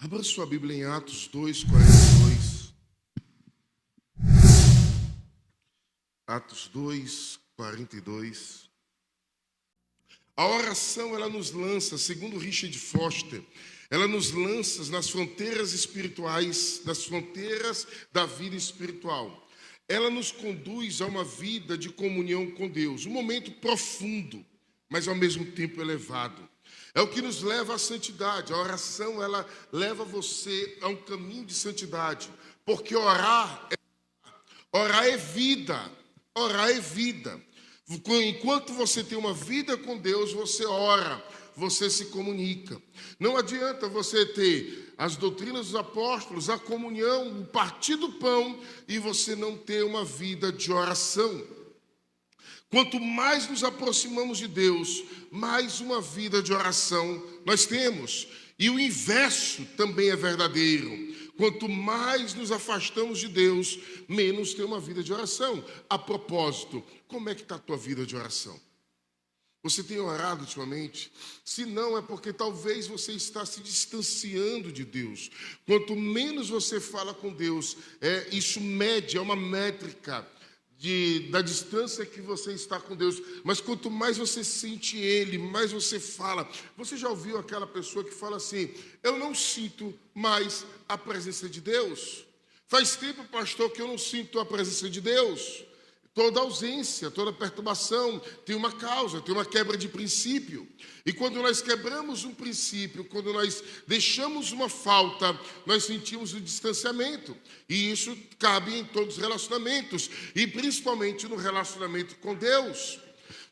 Abra sua Bíblia em Atos 2:42. Atos 2:42. A oração, ela nos lança, segundo Richard Foster, ela nos lança nas fronteiras espirituais, nas fronteiras da vida espiritual. Ela nos conduz a uma vida de comunhão com Deus, um momento profundo, mas ao mesmo tempo elevado. É o que nos leva à santidade. A oração, ela leva você a um caminho de santidade, porque orar é vida. Orar é vida. Enquanto você tem uma vida com Deus, você ora, você se comunica. Não adianta você ter as doutrinas dos apóstolos, a comunhão, o partir do pão, e você não ter uma vida de oração. Quanto mais nos aproximamos de Deus, mais uma vida de oração nós temos. E o inverso também é verdadeiro. Quanto mais nos afastamos de Deus, menos tem uma vida de oração. A propósito, como é que está a tua vida de oração? Você tem orado ultimamente? Se não, é porque talvez você está se distanciando de Deus. Quanto menos você fala com Deus, isso mede, é uma métrica da distância que você está com Deus. Mas quanto mais você sente Ele, mais você fala. Você já ouviu aquela pessoa que fala assim: eu não sinto mais a presença de Deus? Faz tempo, pastor, que eu não sinto a presença de Deus. Toda ausência, toda perturbação tem uma causa, tem uma quebra de princípio. E quando nós quebramos um princípio, quando nós deixamos uma falta, nós sentimos o distanciamento. E isso cabe em todos os relacionamentos, e principalmente no relacionamento com Deus.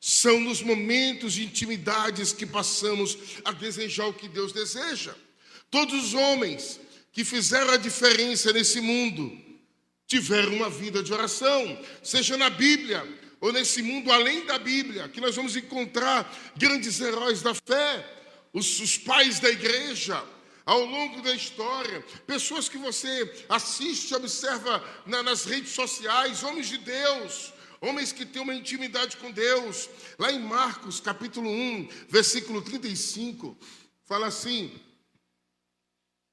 São nos momentos de intimidades que passamos a desejar o que Deus deseja. Todos os homens que fizeram a diferença nesse mundo tiveram uma vida de oração, seja na Bíblia ou nesse mundo além da Bíblia, que nós vamos encontrar grandes heróis da fé, os pais da igreja, ao longo da história, pessoas que você assiste, observa nas redes sociais, homens de Deus, homens que têm uma intimidade com Deus. Lá em Marcos, capítulo 1, versículo 35, fala assim: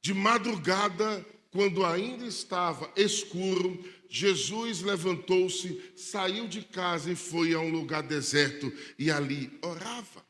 de madrugada, quando ainda estava escuro, Jesus levantou-se, saiu de casa e foi a um lugar deserto e ali orava.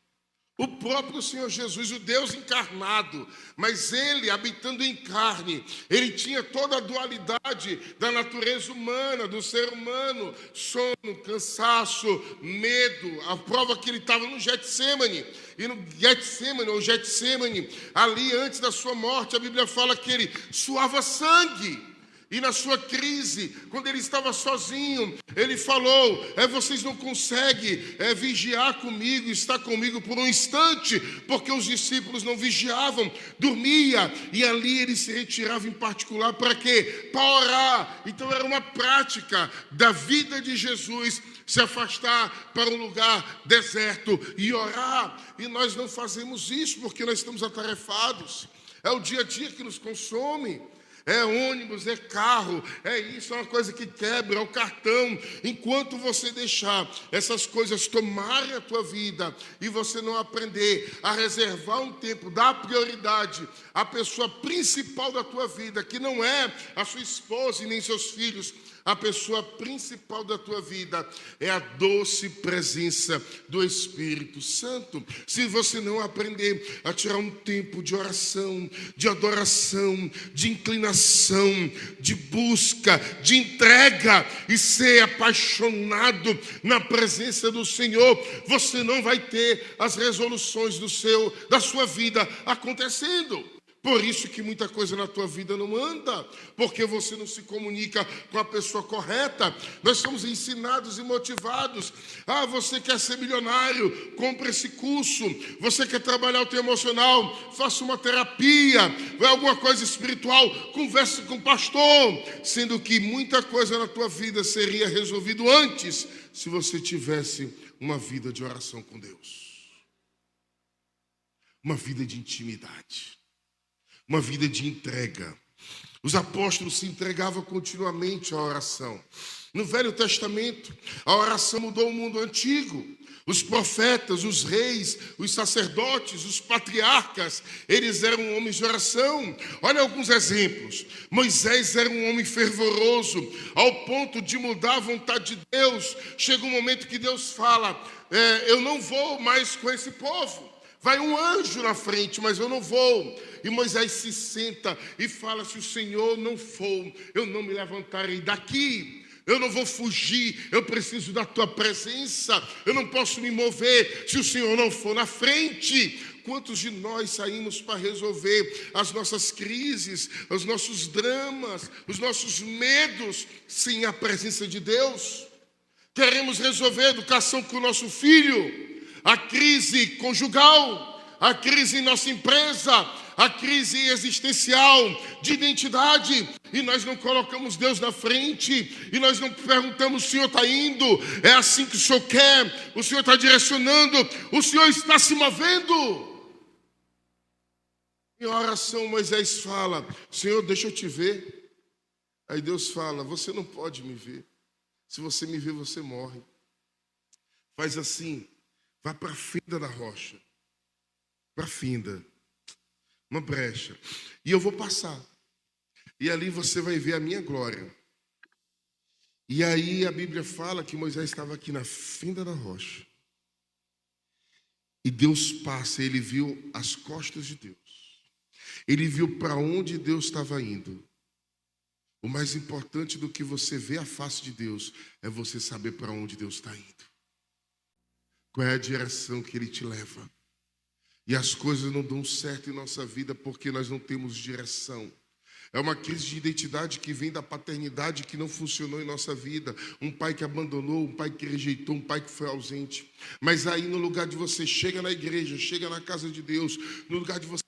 O próprio Senhor Jesus, o Deus encarnado, mas Ele, habitando em carne, Ele tinha toda a dualidade da natureza humana, do ser humano: sono, cansaço, medo. A prova que Ele estava no Getsemane, e no Getsemane, ali antes da sua morte, a Bíblia fala que Ele suava sangue. E na sua crise, quando ele estava sozinho, ele falou: vocês não conseguem vigiar comigo, estar comigo por um instante, porque os discípulos não vigiavam, dormia, e ali ele se retirava em particular. Para quê? Para orar. Então era uma prática da vida de Jesus se afastar para um lugar deserto e orar. E nós não fazemos isso porque nós estamos atarefados. É o dia a dia que nos consome. É ônibus, é carro, é isso, é uma coisa que quebra, é o cartão. Enquanto você deixar essas coisas tomarem a tua vida e você não aprender a reservar um tempo, dar prioridade à pessoa principal da tua vida, que não é a sua esposa e nem seus filhos, a pessoa principal da tua vida é a doce presença do Espírito Santo. Se você não aprender a tirar um tempo de oração, de adoração, de inclinação, de busca, de entrega e ser apaixonado na presença do Senhor, você não vai ter as resoluções da sua vida acontecendo. Por isso que muita coisa na tua vida não anda, porque você não se comunica com a pessoa correta. Nós somos ensinados e motivados. Você quer ser milionário? Compre esse curso. Você quer trabalhar o teu emocional? Faça uma terapia, alguma coisa espiritual, converse com o pastor. Sendo que muita coisa na tua vida seria resolvido antes, se você tivesse uma vida de oração com Deus, uma vida de intimidade, uma vida de entrega. Os apóstolos se entregavam continuamente à oração. No Velho Testamento, a oração mudou o mundo antigo. Os profetas, os reis, os sacerdotes, os patriarcas, eles eram homens de oração. Olha alguns exemplos. Moisés era um homem fervoroso, ao ponto de mudar a vontade de Deus. Chega um momento que Deus fala, eu não vou mais com esse povo. Vai um anjo na frente, mas eu não vou. E Moisés se senta e fala, se o Senhor não for, eu não me levantarei daqui. Eu não vou fugir, eu preciso da tua presença. Eu não posso me mover se o Senhor não for na frente. Quantos de nós saímos para resolver as nossas crises, os nossos dramas, os nossos medos, sem a presença de Deus? Queremos resolver a educação com o nosso filho, a crise conjugal, a crise em nossa empresa, a crise existencial, de identidade, e nós não colocamos Deus na frente, e nós não perguntamos, o Senhor está indo, é assim que o Senhor quer, o Senhor está direcionando, o Senhor está se movendo. Em oração Moisés fala, Senhor, deixa eu te ver. Aí Deus fala, você não pode me ver, se você me ver você morre. Faz assim, vá para a fenda da rocha, para a fenda, uma brecha, e eu vou passar, e ali você vai ver a minha glória. E aí a Bíblia fala que Moisés estava aqui na fenda da rocha, e Deus passa, ele viu as costas de Deus, ele viu para onde Deus estava indo. O mais importante do que você ver a face de Deus é você saber para onde Deus está indo, qual é a direção que Ele te leva. E as coisas não dão certo em nossa vida porque nós não temos direção. É uma crise de identidade que vem da paternidade que não funcionou em nossa vida. Um pai que abandonou, um pai que rejeitou, um pai que foi ausente. Mas aí no lugar de você, chega na igreja, chega na casa de Deus, no lugar de você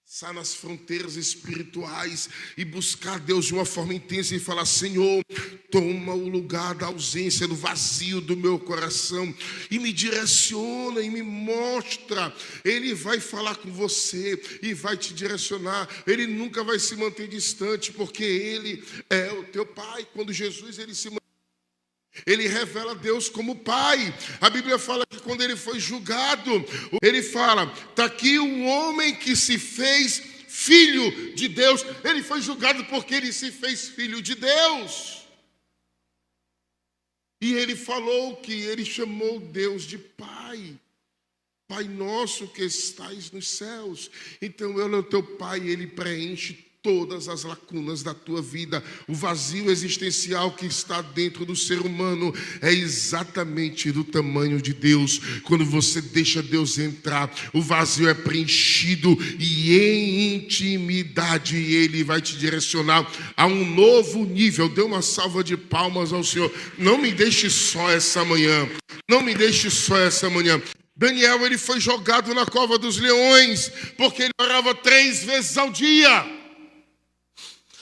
passar nas fronteiras espirituais e buscar Deus de uma forma intensa e falar, Senhor, toma o lugar da ausência, do vazio do meu coração e me direciona e me mostra. Ele vai falar com você e vai te direcionar. Ele nunca vai se manter distante porque Ele é o teu Pai. Quando Jesus ele revela Deus como Pai. A Bíblia fala que quando ele foi julgado, ele fala, está aqui um homem que se fez filho de Deus. Ele foi julgado porque ele se fez filho de Deus. E ele falou que ele chamou Deus de Pai. Pai nosso que estais nos céus. Então ele é o teu Pai, ele preenche todas as lacunas da tua vida. O vazio existencial que está dentro do ser humano é exatamente do tamanho de Deus. Quando você deixa Deus entrar, o vazio é preenchido e em intimidade Ele vai te direcionar a um novo nível. Dê uma salva de palmas ao Senhor. Não me deixe só essa manhã. Não me deixe só essa manhã. Daniel, ele foi jogado na cova dos leões porque ele orava 3 vezes ao dia.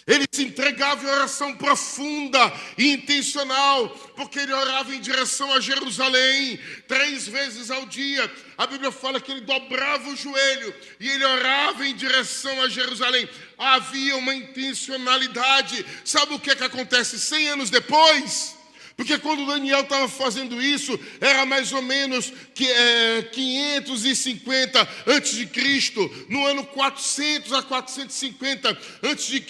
Ele se entregava em oração profunda e intencional, porque ele orava em direção a Jerusalém 3 vezes ao dia. A Bíblia fala que ele dobrava o joelho e ele orava em direção a Jerusalém. Havia uma intencionalidade. Sabe o que acontece 100 anos depois? Porque quando Daniel estava fazendo isso, era mais ou menos 550 a.C. No ano 400 a 450 a.C.,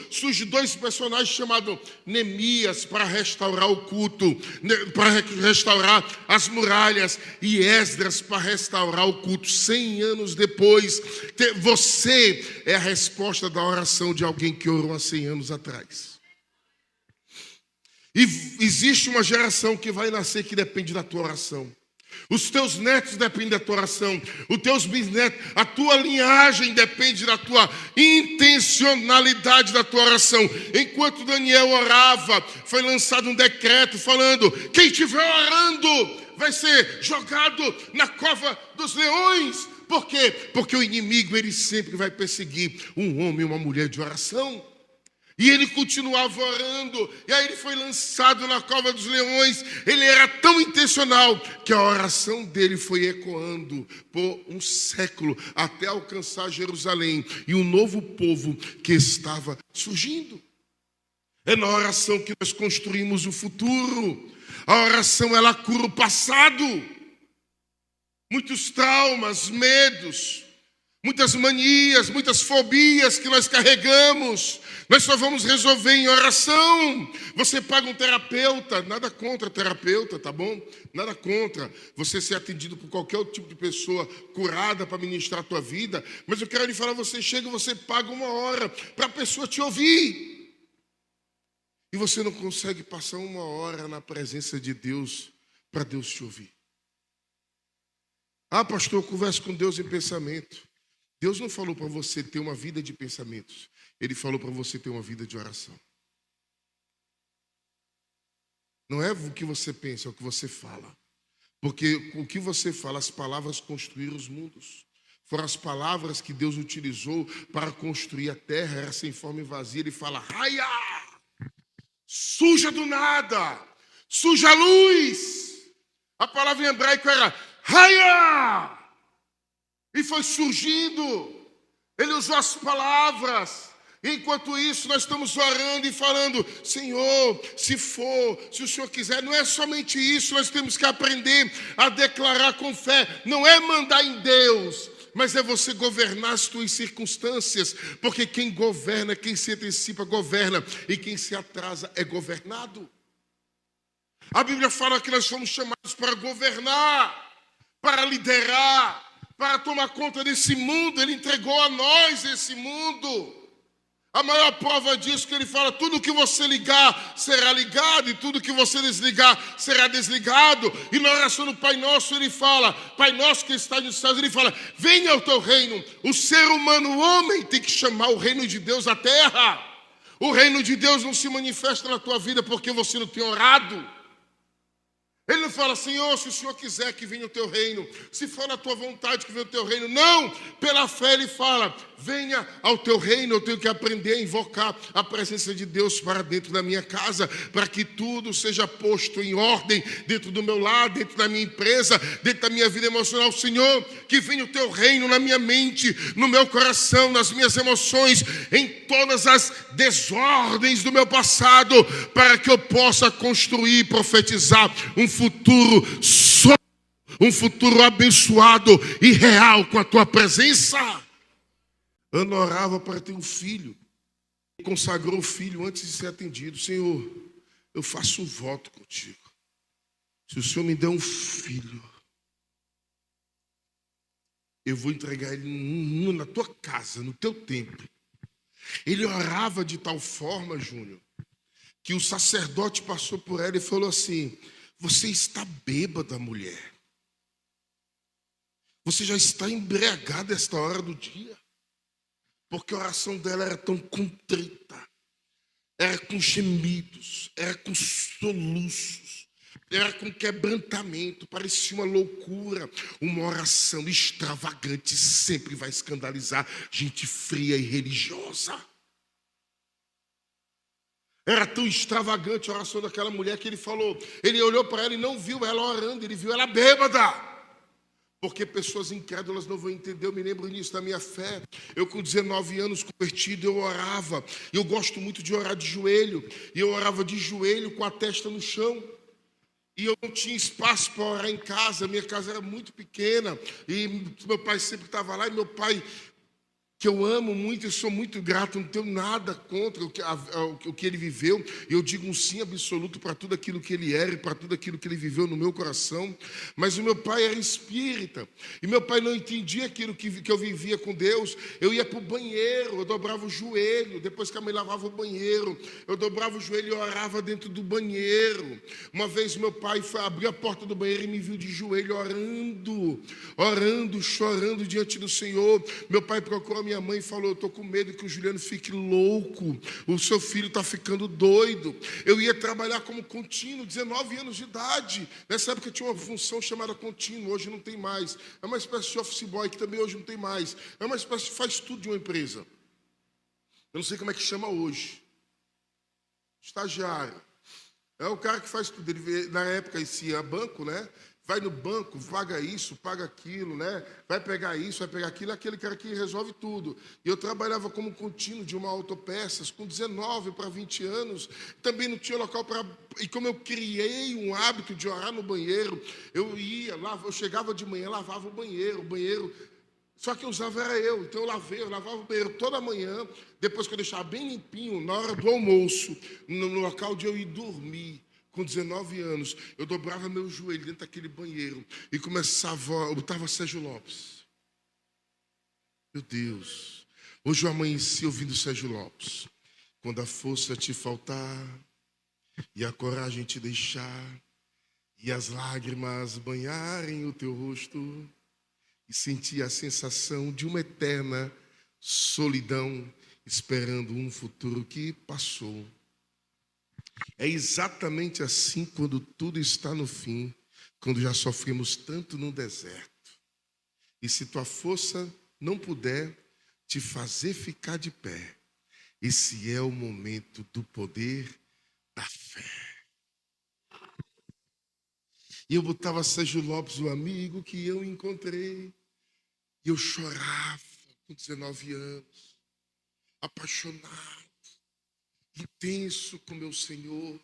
surgem 2 personagens chamados Neemias para restaurar o culto, para restaurar as muralhas, e Esdras para restaurar o culto. 100 anos depois, você é a resposta da oração de alguém que orou há 100 anos atrás. E existe uma geração que vai nascer que depende da tua oração. Os teus netos dependem da tua oração. Os teus bisnetos, a tua linhagem depende da tua intencionalidade da tua oração. Enquanto Daniel orava, foi lançado um decreto falando, quem estiver orando vai ser jogado na cova dos leões. Por quê? Porque o inimigo, ele sempre vai perseguir um homem e uma mulher de oração. E ele continuava orando, e aí ele foi lançado na cova dos leões. Ele era tão intencional que a oração dele foi ecoando por um século até alcançar Jerusalém e um novo povo que estava surgindo. É na oração que nós construímos o futuro. A oração, ela cura o passado. Muitos traumas, medos, muitas manias, muitas fobias que nós carregamos, nós só vamos resolver em oração. Você paga um terapeuta, nada contra terapeuta, tá bom? Nada contra você ser atendido por qualquer outro tipo de pessoa curada para ministrar a tua vida. Mas eu quero lhe falar, você chega, você paga 1 hora para a pessoa te ouvir. E você não consegue passar 1 hora na presença de Deus para Deus te ouvir. Ah, pastor, eu converso com Deus em pensamento. Deus não falou para você ter uma vida de pensamentos. Ele falou para você ter uma vida de oração. Não é o que você pensa, é o que você fala. Porque o que você fala, as palavras construíram os mundos. Foram as palavras que Deus utilizou para construir a terra. Era sem forma e vazia. Ele fala, raia! Suja do nada! Suja a luz! A palavra em hebraico era raia! E foi surgindo. Ele usou as palavras. Enquanto isso, nós estamos orando e falando, Senhor, se o Senhor quiser, não é somente isso, nós temos que aprender a declarar com fé. Não é mandar em Deus, mas é você governar as tuas circunstâncias. Porque quem governa, quem se antecipa, governa. E quem se atrasa é governado. A Bíblia fala que nós fomos chamados para governar, para liderar, para tomar conta desse mundo. Ele entregou a nós esse mundo. A maior prova disso que ele fala, tudo que você ligar será ligado, e tudo que você desligar será desligado. E na oração do Pai Nosso ele fala, Pai Nosso que está nos céus, ele fala, venha ao teu reino. O ser humano, o homem, tem que chamar o reino de Deus à terra. O reino de Deus não se manifesta na tua vida porque você não tem orado. Ele não fala, Senhor, se o Senhor quiser que venha o teu reino, se for na tua vontade que venha o teu reino. Não, pela fé ele fala, venha ao teu reino. Eu tenho que aprender a invocar a presença de Deus para dentro da minha casa, para que tudo seja posto em ordem dentro do meu lar, dentro da minha empresa, dentro da minha vida emocional. Senhor, que venha o teu reino na minha mente, no meu coração, nas minhas emoções, em todas as desordens do meu passado, para que eu possa construir e profetizar um futuro abençoado e real com a tua presença. Ana orava para ter um filho, consagrou o filho antes de ser atendido. Senhor, eu faço um voto contigo. Se o Senhor me der um filho, eu vou entregar ele na tua casa, no teu templo. Ele orava de tal forma, Júnior, que o sacerdote passou por ela e falou assim, você está bêbada, mulher. Você já está embriagada esta hora do dia. Porque a oração dela era tão contrita. Era com gemidos, era com soluços, era com quebrantamento. Parecia uma loucura. Uma oração extravagante sempre vai escandalizar gente fria e religiosa. Era tão extravagante a oração daquela mulher que ele falou. Ele olhou para ela e não viu ela orando, ele viu ela bêbada. Porque pessoas incrédulas não vão entender. Eu me lembro nisso da minha fé. Eu com 19 anos convertido, eu orava. Eu gosto muito de orar de joelho. E eu orava de joelho com a testa no chão. E eu não tinha espaço para orar em casa. Minha casa era muito pequena. E meu pai sempre estava lá. E meu pai, que eu amo muito e sou muito grato, não tenho nada contra o que ele viveu. Eu digo um sim absoluto para tudo aquilo que ele era e para tudo aquilo que ele viveu no meu coração. Mas o meu pai era espírita e meu pai não entendia aquilo que eu vivia com Deus. Eu ia para o banheiro, eu dobrava o joelho, depois que a mãe lavava o banheiro, eu dobrava o joelho e orava dentro do banheiro. Uma vez meu pai abriu a porta do banheiro e me viu de joelho orando, chorando diante do Senhor. Meu pai procurou minha mãe falou, eu estou com medo que o Juliano fique louco, o seu filho está ficando doido. Eu ia trabalhar como contínuo, 19 anos de idade. Nessa época tinha uma função chamada contínuo, hoje não tem mais. É uma espécie de office boy, que também hoje não tem mais. É uma espécie de faz tudo de uma empresa. Eu não sei como é que chama hoje. estagiário. É o cara que faz tudo. Ele, na época, esse banco, né? Vai no banco, paga isso, paga aquilo, né? Vai pegar isso, vai pegar aquilo. É aquele cara que resolve tudo. E eu trabalhava como contínuo de uma autopeças com 19 para 20 anos. Também não tinha local para... E como eu criei um hábito de orar no banheiro, eu chegava de manhã, lavava o banheiro... Só que eu usava era eu, então eu lavava o banheiro toda manhã, depois que eu deixava bem limpinho, na hora do almoço, no local de eu ir dormir, com 19 anos, eu dobrava meu joelho dentro daquele banheiro e começava, eu botava Sérgio Lopes. Meu Deus, hoje eu amanheci ouvindo Sérgio Lopes. Quando a força te faltar e a coragem te deixar e as lágrimas banharem o teu rosto, e senti a sensação de uma eterna solidão, esperando um futuro que passou. É exatamente assim quando tudo está no fim, quando já sofremos tanto no deserto. E se tua força não puder te fazer ficar de pé, esse é o momento do poder da fé. E eu botava Sérgio Lopes, o amigo que eu encontrei. E eu chorava com 19 anos, apaixonado, intenso com meu Senhor.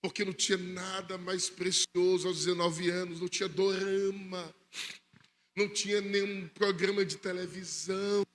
Porque não tinha nada mais precioso aos 19 anos, não tinha dorama. Não tinha nenhum programa de televisão,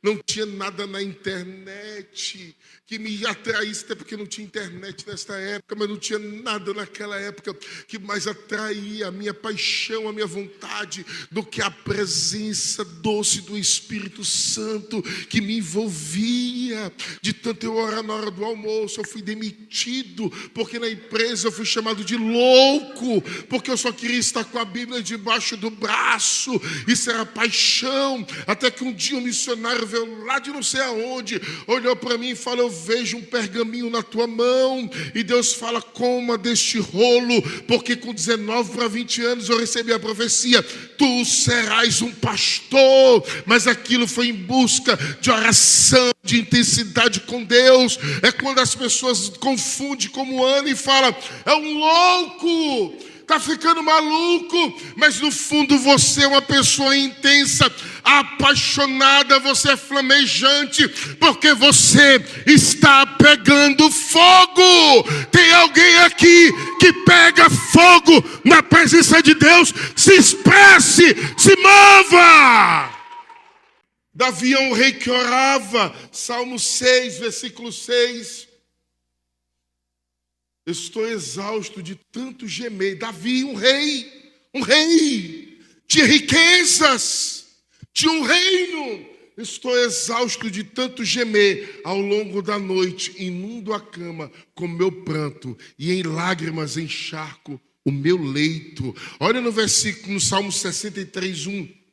não tinha nada na internet que me atraísse, até porque não tinha internet nessa época, mas não tinha nada naquela época que mais atraía a minha paixão, a minha vontade, do que a presença doce do Espírito Santo que me envolvia. De tanto eu orar na hora do almoço, eu fui demitido, porque na empresa eu fui chamado de louco, porque eu só queria estar com a Bíblia debaixo do braço. Isso era paixão, até que um dia um missionário veio lá de não sei aonde, olhou para mim e falou: eu vejo um pergaminho na tua mão, e Deus fala: coma deste rolo, porque com 19 para 20 anos eu recebi a profecia, tu serás um pastor. Mas aquilo foi em busca de oração, de intensidade com Deus. É quando as pessoas confundem como Ana e falam: é um louco, está ficando maluco, mas no fundo você é uma pessoa intensa, apaixonada, você é flamejante, porque você está pegando fogo. Tem alguém aqui que pega fogo na presença de Deus? Se expresse, se mova. Davi é um rei que orava, Salmo 6, versículo 6. Estou exausto de tanto gemer. Davi, um rei, tinha riquezas, tinha um reino. Estou exausto de tanto gemer, ao longo da noite inundo a cama com meu pranto, e em lágrimas encharco o meu leito. Olha no versículo, no Salmo 63, 1.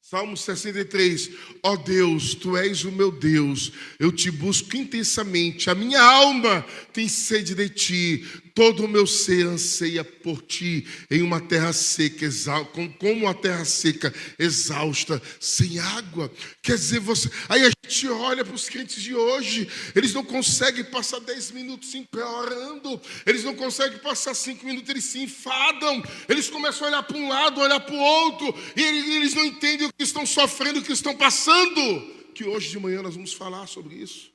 Salmo 63, ó Deus, Tu és o meu Deus, eu te busco intensamente, a minha alma tem sede de Ti, todo o meu ser anseia por Ti, em uma terra seca, como uma terra seca, exausta, sem água. Quer dizer, aí a gente olha para os crentes de hoje, eles não conseguem passar 10 minutos em pé orando, eles não conseguem passar 5 minutos, eles se enfadam, eles começam a olhar para um lado, olhar para o outro, e eles não entendem o que estão sofrendo, o que estão passando. Que hoje de manhã nós vamos falar sobre isso.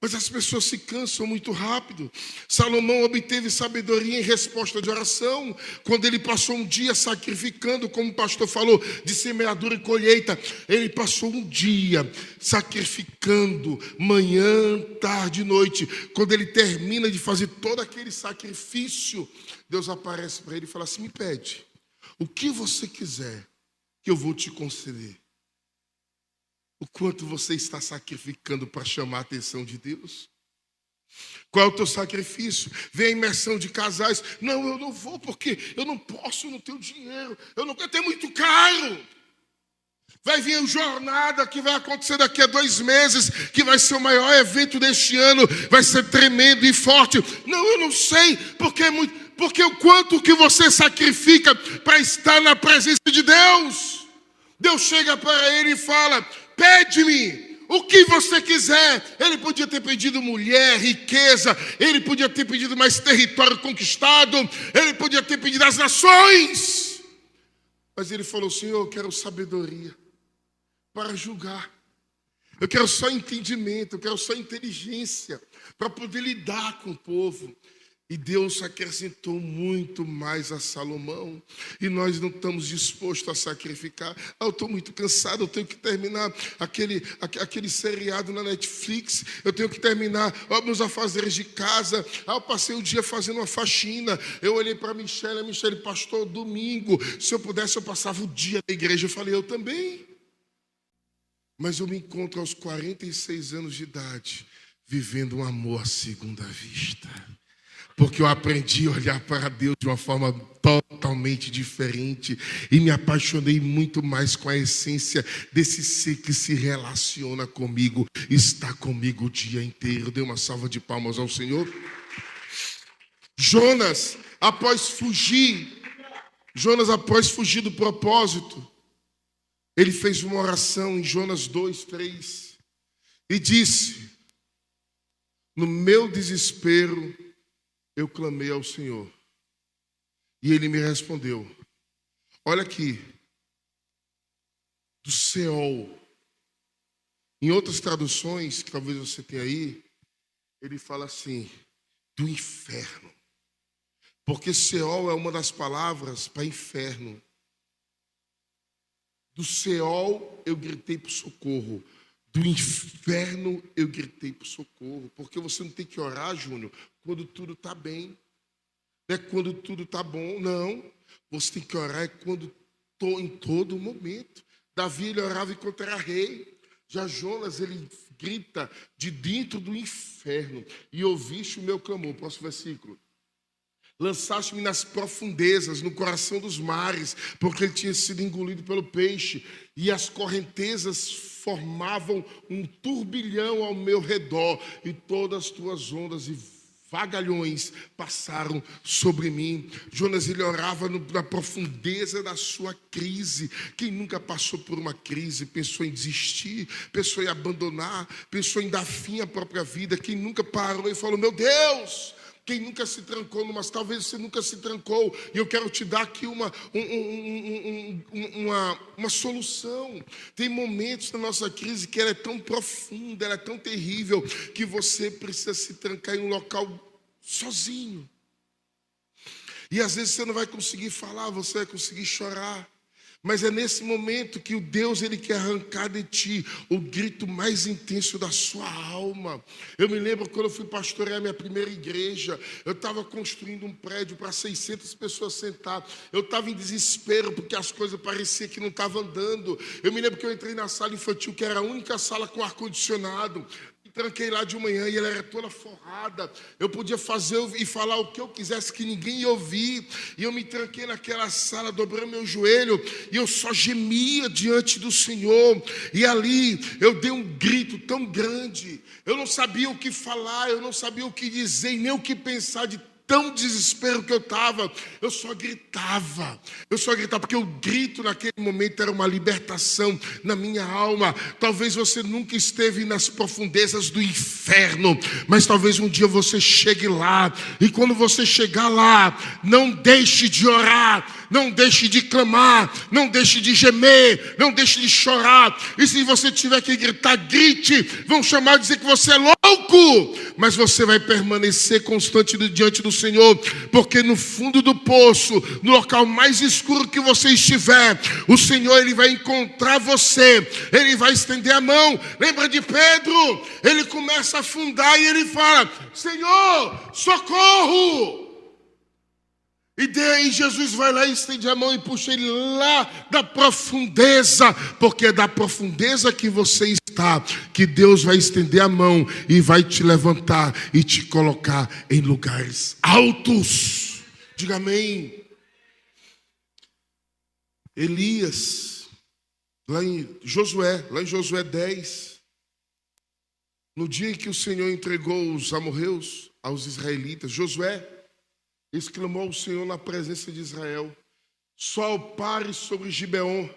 Mas as pessoas se cansam muito rápido. Salomão obteve sabedoria em resposta de oração, quando ele passou um dia sacrificando, como o pastor falou, de semeadura e colheita. Ele passou um dia sacrificando, manhã, tarde e noite. Quando ele termina de fazer todo aquele sacrifício, Deus aparece para ele e fala assim: me pede o que você quiser, que eu vou te conceder. O quanto você está sacrificando para chamar a atenção de Deus? Qual é o teu sacrifício? Vem a imersão de casais. Não, eu não vou porque eu não posso, não tenho dinheiro. Eu não quero, é muito caro. Vai vir a jornada que vai acontecer daqui a 2 meses, que vai ser o maior evento deste ano. Vai ser tremendo e forte. Não, eu não sei, porque é muito... Porque o quanto que você sacrifica para estar na presença de Deus. Deus chega para ele e fala: pede-me o que você quiser. Ele podia ter pedido mulher, riqueza, ele podia ter pedido mais território conquistado, ele podia ter pedido as nações. Mas ele falou: Senhor, eu quero sabedoria para julgar. Eu quero só entendimento, eu quero só inteligência para poder lidar com o povo. E Deus acrescentou muito mais a Salomão. E nós não estamos dispostos a sacrificar. Eu estou muito cansado, eu tenho que terminar aquele seriado na Netflix. Eu tenho que terminar meus afazeres de casa. Eu passei o dia fazendo uma faxina. Eu olhei para a Michele, pastor, domingo, se eu pudesse eu passava o dia na igreja. Eu falei: eu também. Mas eu me encontro aos 46 anos de idade, vivendo um amor à segunda vista. Porque eu aprendi a olhar para Deus de uma forma totalmente diferente e me apaixonei muito mais com a essência desse ser que se relaciona comigo, está comigo o dia inteiro. Dê uma salva de palmas ao Senhor. Jonas, após fugir do propósito, ele fez uma oração em Jonas 2:3 e disse: no meu desespero, eu clamei ao Senhor e Ele me respondeu. Olha aqui, do Seol. Em outras traduções, que talvez você tenha aí, ele fala assim, do inferno. Porque Seol é uma das palavras para inferno. Do Seol eu gritei por socorro. Do inferno eu gritei por socorro. Porque você não tem que orar, Júnior, quando tudo está bem. Não é quando tudo está bom, não. Você tem que orar quando em todo momento. Davi, ele orava enquanto era rei. Já Jonas, ele grita de dentro do inferno. E ouviste o meu clamor. Próximo versículo. Lançaste-me nas profundezas, no coração dos mares, porque ele tinha sido engolido pelo peixe, e as correntezas formavam um turbilhão ao meu redor, e todas as tuas ondas e vagalhões passaram sobre mim. Jonas, ele orava na profundeza da sua crise. Quem nunca passou por uma crise, pensou em desistir, pensou em abandonar, pensou em dar fim à própria vida? Quem nunca parou e falou: meu Deus! Quem nunca se trancou talvez você nunca se trancou, e eu quero te dar aqui uma solução. Tem momentos na nossa crise que ela é tão profunda, ela é tão terrível, que você precisa se trancar em um local sozinho. E às vezes você não vai conseguir falar, você vai conseguir chorar. Mas é nesse momento que o Deus, ele quer arrancar de ti o grito mais intenso da sua alma. Eu me lembro quando eu fui pastorear a minha primeira igreja, eu estava construindo um prédio para 600 pessoas sentar. Eu estava em desespero porque as coisas pareciam que não estavam andando. Eu me lembro que eu entrei na sala infantil, que era a única sala com ar-condicionado. Tranquei lá de manhã e ela era toda forrada. Eu podia fazer e falar o que eu quisesse, que ninguém ia ouvir. E eu me tranquei naquela sala, dobrei meu joelho, e eu só gemia diante do Senhor. E ali eu dei um grito tão grande. Eu não sabia o que falar, eu não sabia o que dizer, nem o que pensar de tão desespero que eu estava. Eu só gritava, porque o grito naquele momento era uma libertação na minha alma. Talvez você nunca esteve nas profundezas do inferno, mas talvez um dia você chegue lá, e quando você chegar lá, não deixe de orar, não deixe de clamar, não deixe de gemer, não deixe de chorar. E se você tiver que gritar, grite. Vão chamar e dizer que você é louco, mas você vai permanecer constante diante do Senhor, porque no fundo do poço, no local mais escuro que você estiver, o Senhor, ele vai encontrar você, ele vai estender a mão. Lembra de Pedro? Ele começa a afundar e ele fala: Senhor, socorro! E daí Jesus vai lá e estende a mão e puxa ele lá da profundeza, porque é da profundeza que você está que Deus vai estender a mão e vai te levantar e te colocar em lugares altos. Diga amém. Elias, lá em Josué 10, no dia em que o Senhor entregou os amorreus aos israelitas, Josué exclamou ao Senhor na presença de Israel: sol, pare sobre Gibeon,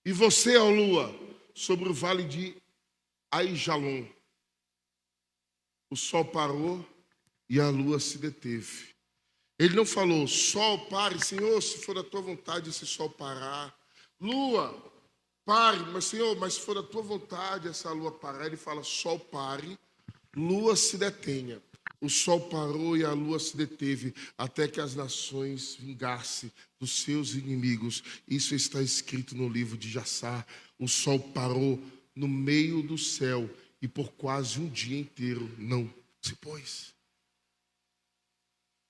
e você, ó lua, sobre o vale de Aijalon. O sol parou e a lua se deteve. Ele não falou, sol, pare, Senhor, se for da tua vontade esse sol parar. Lua, pare, mas Senhor, mas se for da tua vontade essa lua parar. Ele fala, sol, pare, lua se detenha. O sol parou e a lua se deteve, até que as nações vingassem dos seus inimigos. Isso está escrito no livro de Jassar. O sol parou no meio do céu e por quase um dia inteiro não se pôs.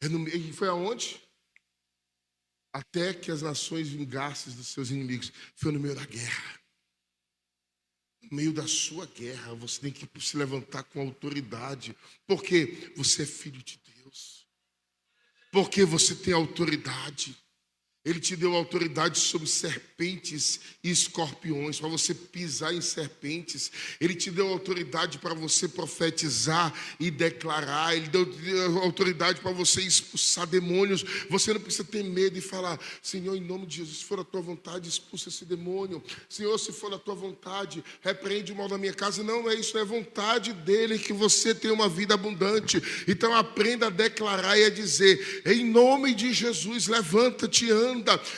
E foi aonde? Até que as nações vingassem dos seus inimigos. Foi no meio da guerra. No meio da sua guerra, você tem que se levantar com autoridade. Porque você é filho de Deus. Porque você tem autoridade. Ele te deu autoridade sobre serpentes e escorpiões, para você pisar em serpentes. Ele te deu autoridade para você profetizar e declarar. Ele deu autoridade para você expulsar demônios. Você não precisa ter medo e falar, Senhor, em nome de Jesus, se for a tua vontade, expulsa esse demônio. Senhor, se for a tua vontade, repreende o mal da minha casa. Não é isso, é vontade dele que você tenha uma vida abundante. Então aprenda a declarar e a dizer, em nome de Jesus, levanta-te, anda.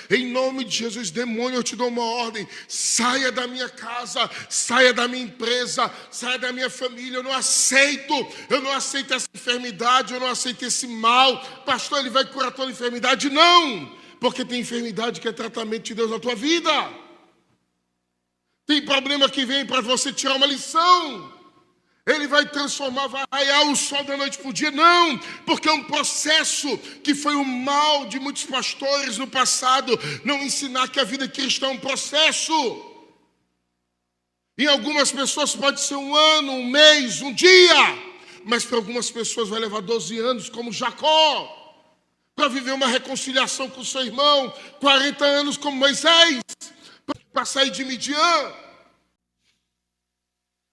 Em nome de Jesus, demônio, eu te dou uma ordem. Saia da minha casa, saia da minha empresa, saia da minha família. Eu não aceito essa enfermidade, eu não aceito esse mal. Pastor, ele vai curar toda enfermidade? Não, porque tem enfermidade que é tratamento de Deus na tua vida. Tem problema que vem para você tirar uma lição. Ele vai transformar, vai raiar o sol da noite para o dia. Não, porque é um processo que foi o mal de muitos pastores no passado, não ensinar que a vida cristã é um processo. Em algumas pessoas pode ser um ano, um mês, um dia, mas para algumas pessoas vai levar 12 anos, como Jacó, para viver uma reconciliação com o seu irmão, 40 anos como Moisés, para sair de Midian.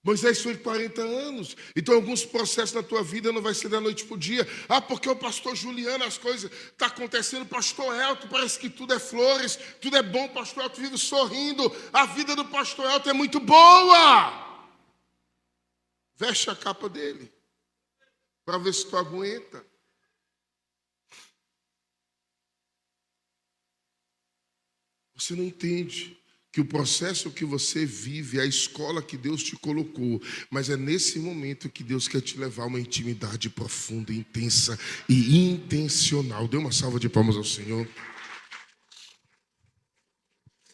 Moisés foi 40 anos. Então alguns processos na tua vida não vai ser da noite para o dia. Ah, porque o pastor Juliano, as coisas estão acontecendo. Pastor Elton, parece que tudo é flores, tudo é bom. Pastor Elton vive sorrindo. A vida do pastor Elton é muito boa. Veste a capa dele, para ver se tu aguenta. Você não entende que o processo que você vive é a escola que Deus te colocou, mas é nesse momento que Deus quer te levar a uma intimidade profunda, intensa e intencional. Dê uma salva de palmas ao Senhor.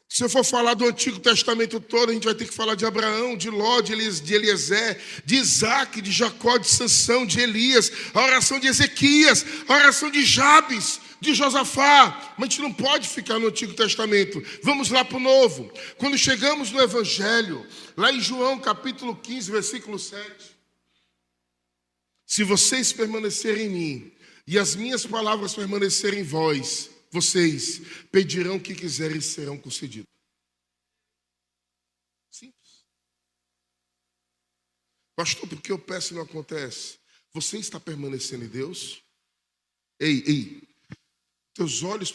Se eu for falar do Antigo Testamento todo, a gente vai ter que falar de Abraão, de Ló, de Eliezer, de Isaac, de Jacó, de Sansão, de Elias, a oração de Ezequias, a oração de Jabes, de Josafá. Mas a gente não pode ficar no Antigo Testamento. Vamos lá para o Novo. Quando chegamos no Evangelho, lá em João capítulo 15, versículo 7. Se vocês permanecerem em mim e as minhas palavras permanecerem em vós, vocês pedirão o que quiserem e serão concedidos. Simples. Pastor, por que eu peço e não acontece? Você está permanecendo em Deus? Ei, teus olhos,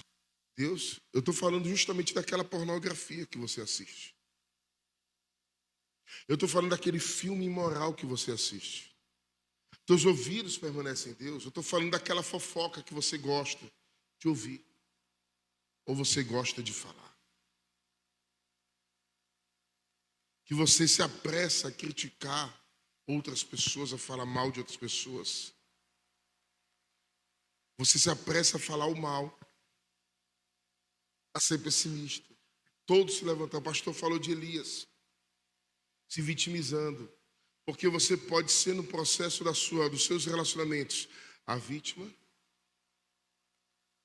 Deus, eu estou falando justamente daquela pornografia que você assiste. Eu estou falando daquele filme imoral que você assiste. Teus ouvidos permanecem em Deus. Eu estou falando daquela fofoca que você gosta de ouvir. Ou você gosta de falar? Que você se apressa a criticar outras pessoas, a falar mal de outras pessoas. Você se apressa a falar o mal, a ser pessimista. Todos se levantam. O pastor falou de Elias, se vitimizando. Porque você pode ser no processo dos seus relacionamentos a vítima,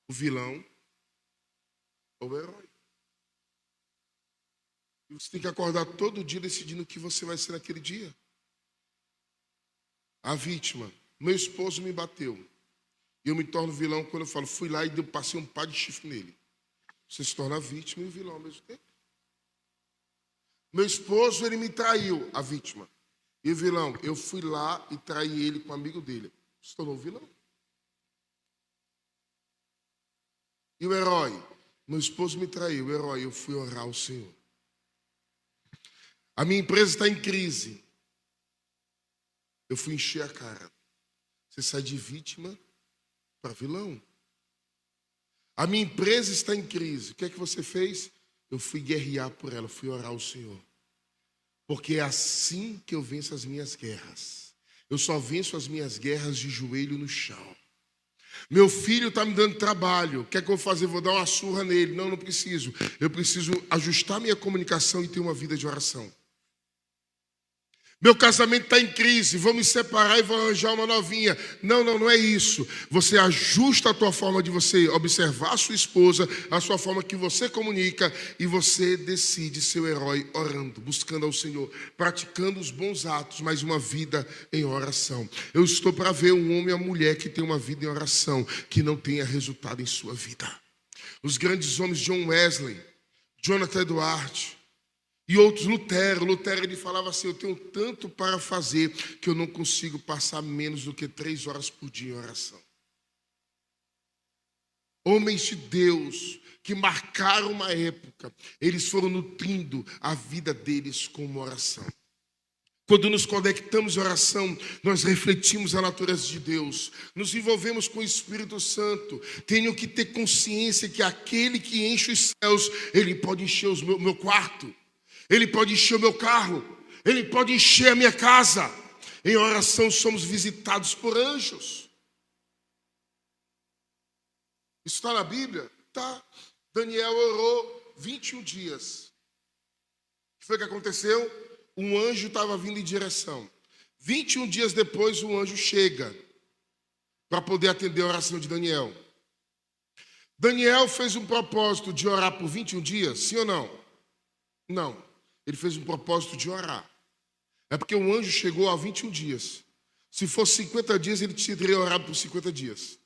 o vilão, o herói. E você tem que acordar todo dia decidindo o que você vai ser naquele dia. A vítima. Meu esposo me bateu. E eu me torno vilão quando eu falo, fui lá e passei um par de chifre nele. Você se torna vítima e vilão ao mesmo tempo. Meu esposo, ele me traiu, a vítima. E o vilão, eu fui lá e traí ele com um amigo dele. Se tornou vilão. E o herói? Meu esposo me traiu, o herói, eu fui orar ao Senhor. A minha empresa está em crise. Eu fui encher a cara. Você sai de vítima para vilão. A minha empresa está em crise. O que é que você fez? Eu fui guerrear por ela, fui orar ao Senhor. Porque é assim que eu venço as minhas guerras. Eu só venço as minhas guerras de joelho no chão. Meu filho está me dando trabalho. O que é que eu vou fazer? Vou dar uma surra nele. Não preciso. Eu preciso ajustar minha comunicação e ter uma vida de oração. Meu casamento está em crise, vou me separar e vou arranjar uma novinha. Não é isso. Você ajusta a tua forma de você observar a sua esposa, a sua forma que você comunica, e você decide ser o herói orando, buscando ao Senhor, praticando os bons atos, mas uma vida em oração. Eu estou para ver um homem e uma mulher que tem uma vida em oração, que não tenha resultado em sua vida. Os grandes homens, John Wesley, Jonathan Edwards, e outros, Lutero, ele falava assim: eu tenho tanto para fazer que eu não consigo passar menos do que 3 horas por dia em oração. Homens de Deus que marcaram uma época, eles foram nutrindo a vida deles com uma oração. Quando nos conectamos em oração, nós refletimos a natureza de Deus, nos envolvemos com o Espírito Santo. Tenho que ter consciência que aquele que enche os céus, ele pode encher o meu quarto. Ele pode encher o meu carro. Ele pode encher a minha casa. Em oração somos visitados por anjos. Isso está na Bíblia? Tá. Daniel orou 21 dias. O que foi que aconteceu? Um anjo estava vindo em direção. 21 dias depois, o anjo chega para poder atender a oração de Daniel. Daniel fez um propósito de orar por 21 dias, sim ou não? Não. Ele fez um propósito de orar. É porque o anjo chegou a 21 dias. Se fosse 50 dias, ele teria orado por 50 dias.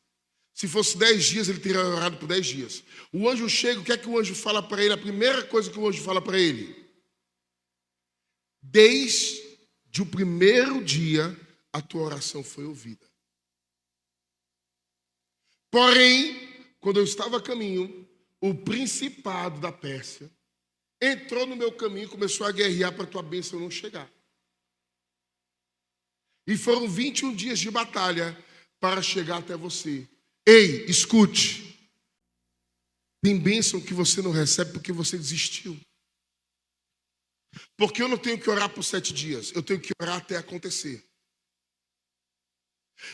Se fosse 10 dias, ele teria orado por 10 dias. O anjo chega, o que é que o anjo fala para ele? A primeira coisa que o anjo fala para ele: desde o primeiro dia, a tua oração foi ouvida. Porém, quando eu estava a caminho, o principado da Pérsia entrou no meu caminho e começou a guerrear para a tua bênção não chegar. E foram 21 dias de batalha para chegar até você. Ei, escute. Tem bênção que você não recebe porque você desistiu. Porque eu não tenho que orar por 7 dias. Eu tenho que orar até acontecer.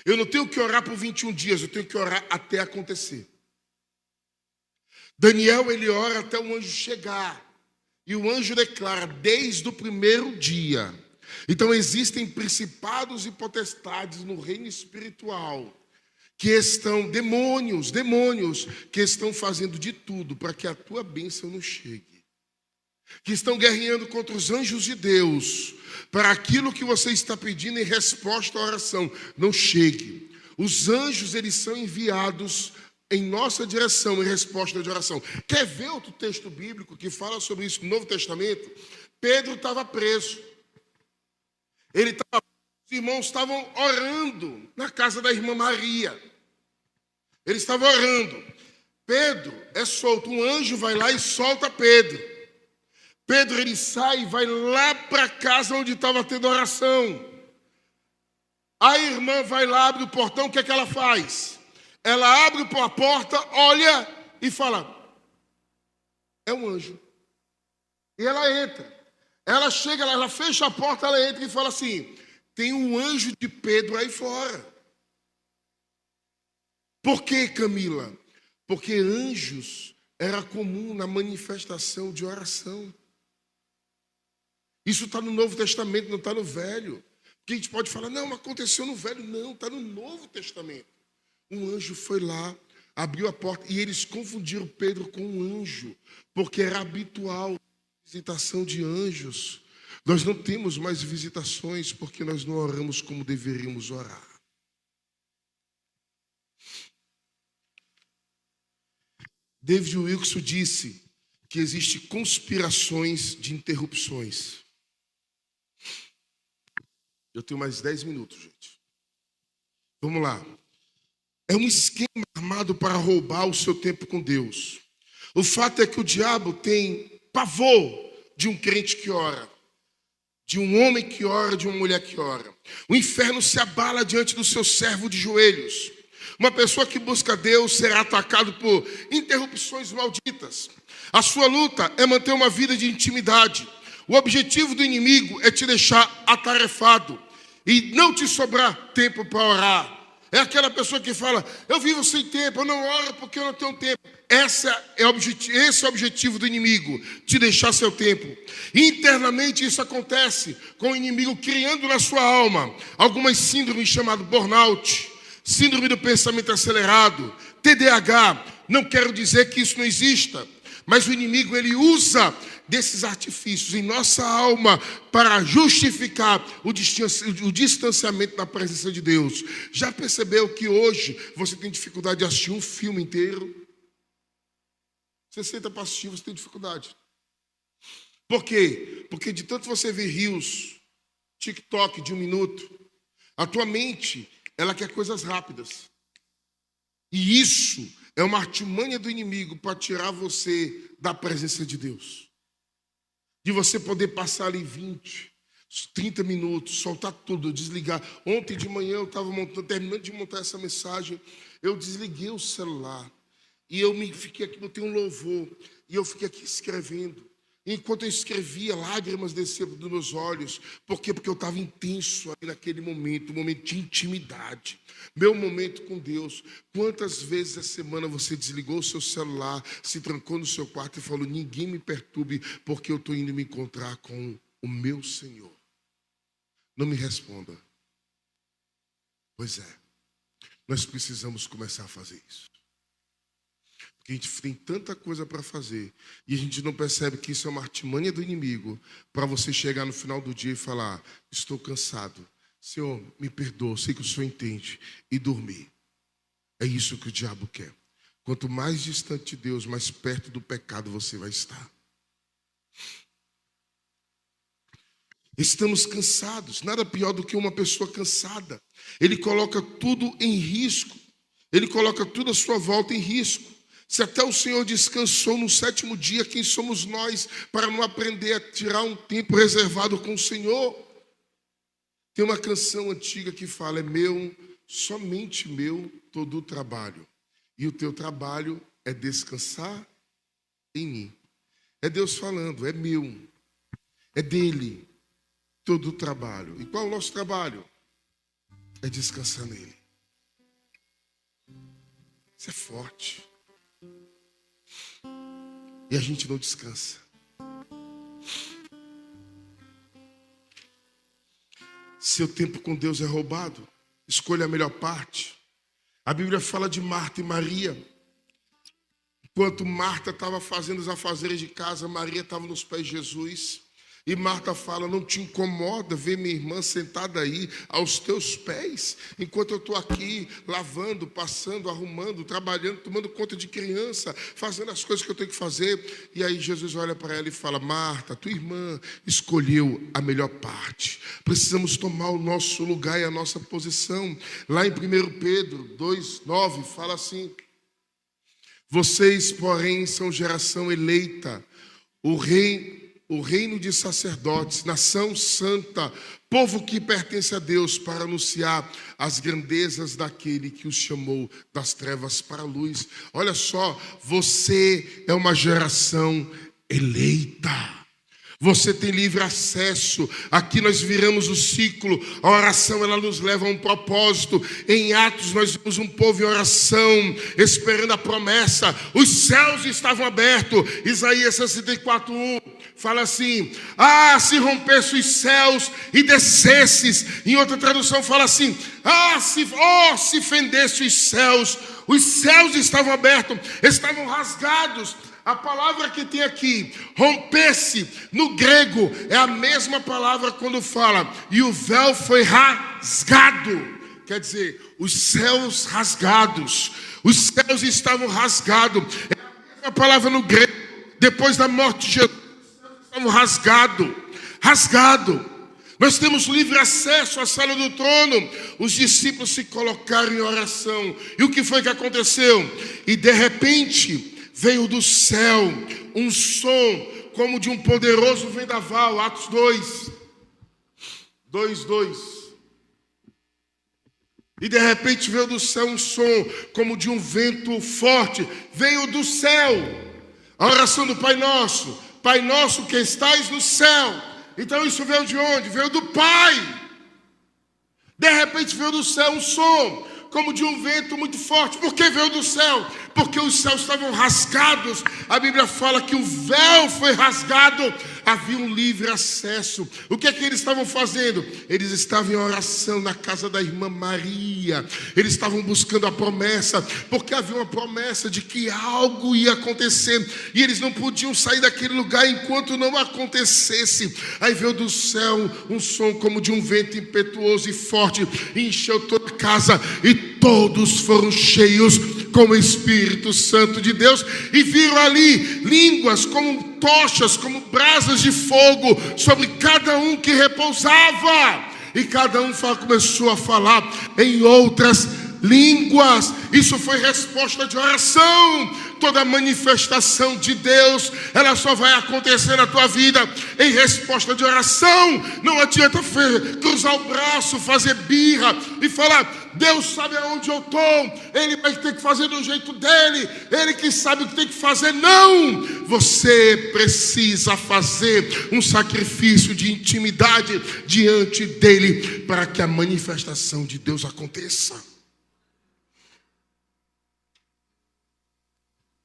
Eu não tenho que orar por 21 dias. Eu tenho que orar até acontecer. Daniel, ele ora até o anjo chegar. E o anjo declara: desde o primeiro dia. Então existem principados e potestades no reino espiritual que estão, demônios que estão fazendo de tudo para que a tua bênção não chegue. Que estão guerreando contra os anjos de Deus para aquilo que você está pedindo em resposta à oração não chegue. Os anjos, eles são enviados em nossa direção, em resposta de oração. Quer ver outro texto bíblico que fala sobre isso no Novo Testamento? Pedro estava preso. Os irmãos estavam orando na casa da irmã Maria. Eles estavam orando. Pedro é solto. Um anjo vai lá e solta Pedro. Pedro, ele sai e vai lá para a casa onde estava tendo oração. A irmã vai lá, abre o portão, o que é que ela faz? Ela abre a porta, olha e fala: é um anjo. E ela entra. Ela chega, ela fecha a porta, ela entra e fala assim: tem um anjo de Pedro aí fora. Por quê, Camila? Porque anjos era comum na manifestação de oração. Isso está no Novo Testamento, não está no Velho. Porque a gente pode falar: não, aconteceu no Velho. Não, está no Novo Testamento. Um anjo foi lá, abriu a porta, e eles confundiram Pedro com um anjo, porque era habitual a visitação de anjos. Nós não temos mais visitações porque nós não oramos como deveríamos orar. David Wilkerson disse que existem conspirações de interrupções. Eu tenho mais 10 minutos, gente. Vamos lá. É um esquema armado para roubar o seu tempo com Deus. O fato é que o diabo tem pavor de um crente que ora. de um homem que ora, de uma mulher que ora. O inferno se abala diante do seu servo de joelhos. Uma pessoa que busca Deus será atacado por interrupções malditas. A sua luta é manter uma vida de intimidade. O objetivo do inimigo é te deixar atarefado e não te sobrar tempo para orar. É aquela pessoa que fala, eu vivo sem tempo, eu não oro porque eu não tenho tempo. Esse é o objetivo do inimigo, te deixar seu tempo. Internamente isso acontece com o inimigo criando na sua alma algumas síndromes chamadas burnout, síndrome do pensamento acelerado, TDAH. Não quero dizer que isso não exista, mas o inimigo ele usa desses artifícios em nossa alma para justificar o distanciamento da presença de Deus. Já percebeu que hoje você tem dificuldade de assistir um filme inteiro? Você senta para assistir, você tem dificuldade. Por quê? Porque de tanto você ver reels, TikTok de 1 minuto, a tua mente, ela quer coisas rápidas. E isso é uma artimanha do inimigo para tirar você da presença de Deus. De você poder passar ali 20, 30 minutos, soltar tudo, desligar. Ontem de manhã eu estava terminando de montar essa mensagem, eu desliguei o celular. E eu fiquei aqui, botei um louvor, e eu fiquei aqui escrevendo. Enquanto eu escrevia, lágrimas desciam dos meus olhos. Por quê? Porque eu estava intenso ali naquele momento, um momento de intimidade. Meu momento com Deus. Quantas vezes a semana você desligou o seu celular, se trancou no seu quarto e falou, ninguém me perturbe, porque eu estou indo me encontrar com o meu Senhor. Não me responda. Pois é, nós precisamos começar a fazer isso. Porque a gente tem tanta coisa para fazer e a gente não percebe que isso é uma artimanha do inimigo para você chegar no final do dia e falar, estou cansado, Senhor, me perdoa, sei que o Senhor entende, e dormir. É isso que o diabo quer. Quanto mais distante de Deus, mais perto do pecado você vai estar. Estamos cansados, nada pior do que uma pessoa cansada. Ele coloca tudo em risco, ele coloca tudo à sua volta em risco. Se até o Senhor descansou no 7º dia, quem somos nós para não aprender a tirar um tempo reservado com o Senhor? Tem uma canção antiga que fala, é meu, somente meu, todo o trabalho. E o teu trabalho é descansar em mim. É Deus falando, é meu, é dele, todo o trabalho. E qual é o nosso trabalho? É descansar nele. Isso é forte. E a gente não descansa. Seu tempo com Deus é roubado. Escolha a melhor parte. A Bíblia fala de Marta e Maria. Enquanto Marta estava fazendo os afazeres de casa, Maria estava nos pés de Jesus. E Marta fala, não te incomoda ver minha irmã sentada aí aos teus pés, enquanto eu estou aqui lavando, passando, arrumando, trabalhando, tomando conta de criança, fazendo as coisas que eu tenho que fazer. E aí Jesus olha para ela e fala, Marta, tua irmã escolheu a melhor parte. Precisamos tomar o nosso lugar e a nossa posição. Lá em 1 Pedro 2:9 fala assim, vocês, porém, são geração eleita, o reino de sacerdotes, nação santa, povo que pertence a Deus, para anunciar as grandezas daquele que os chamou das trevas para a luz. Olha só, você é uma geração eleita. Você tem livre acesso. Aqui nós viramos o ciclo. A oração, ela nos leva a um propósito. Em Atos nós vimos um povo em oração, esperando a promessa. Os céus estavam abertos. Isaías 64:1 fala assim, se rompesse os céus e descesses. Em outra tradução fala assim, se fendesse os céus estavam abertos, estavam rasgados. A palavra que tem aqui, romper-se, no grego, é a mesma palavra quando fala, e o véu foi rasgado. Quer dizer, os céus rasgados, os céus estavam rasgados. É a mesma palavra no grego, depois da morte de Jesus, os céus estavam rasgados. Nós temos livre acesso à sala do trono. Os discípulos se colocaram em oração. E o que foi que aconteceu? E de repente veio do céu um som como de um poderoso vendaval, Atos 2. 2:2. E de repente veio do céu um som, como de um vento forte. Veio do céu. A oração do Pai Nosso que estais no céu. Então isso veio de onde? Veio do Pai. De repente veio do céu um som, como de um vento muito forte. Por que veio do céu? Porque os céus estavam rasgados. A Bíblia fala que o véu foi rasgado. Havia um livre acesso. O que é que eles estavam fazendo? Eles estavam em oração na casa da irmã Maria. Eles estavam buscando a promessa, porque havia uma promessa de que algo ia acontecer, e eles não podiam sair daquele lugar enquanto não acontecesse. Aí veio do céu um som como de um vento impetuoso e forte, e encheu toda a casa, e todos foram cheios com o Espírito Santo de Deus, e viram ali línguas como tochas, como brasas de fogo, sobre cada um que repousava. E cada um começou a falar em outras línguas. Isso foi resposta de oração. Toda manifestação de Deus, ela só vai acontecer na tua vida em resposta de oração. Não adianta cruzar o braço, fazer birra e falar: Deus sabe aonde eu estou, Ele vai ter que fazer do jeito dele, Ele que sabe o que tem que fazer. Não! Você precisa fazer um sacrifício de intimidade diante dele, para que a manifestação de Deus aconteça.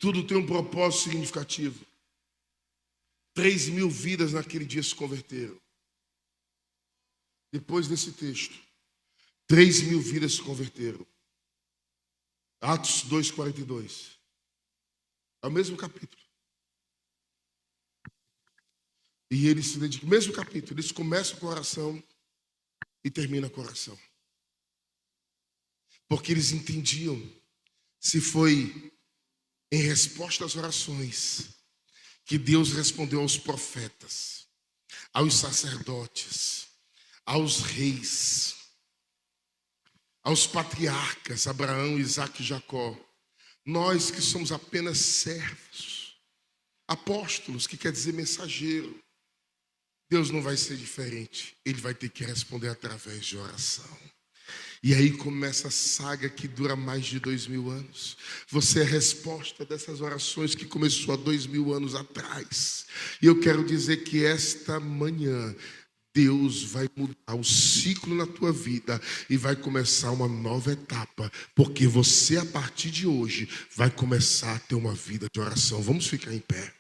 Tudo tem um propósito significativo. 3.000 vidas naquele dia se converteram. Depois desse texto, 3.000 vidas se converteram. Atos 2:42. É o mesmo capítulo. E eles se dedicam, mesmo capítulo, eles começam com oração e terminam com oração. Porque eles entendiam, se foi em resposta às orações que Deus respondeu aos profetas, aos sacerdotes, aos reis, aos patriarcas, Abraão, Isaque e Jacó. Nós que somos apenas servos, apóstolos, que quer dizer mensageiro, Deus não vai ser diferente. Ele vai ter que responder através de oração. E aí começa a saga que dura mais de 2.000 anos. Você é a resposta dessas orações que começou há 2.000 anos atrás. E eu quero dizer que esta manhã Deus vai mudar o ciclo na tua vida e vai começar uma nova etapa, porque você, a partir de hoje, vai começar a ter uma vida de oração. Vamos ficar em pé.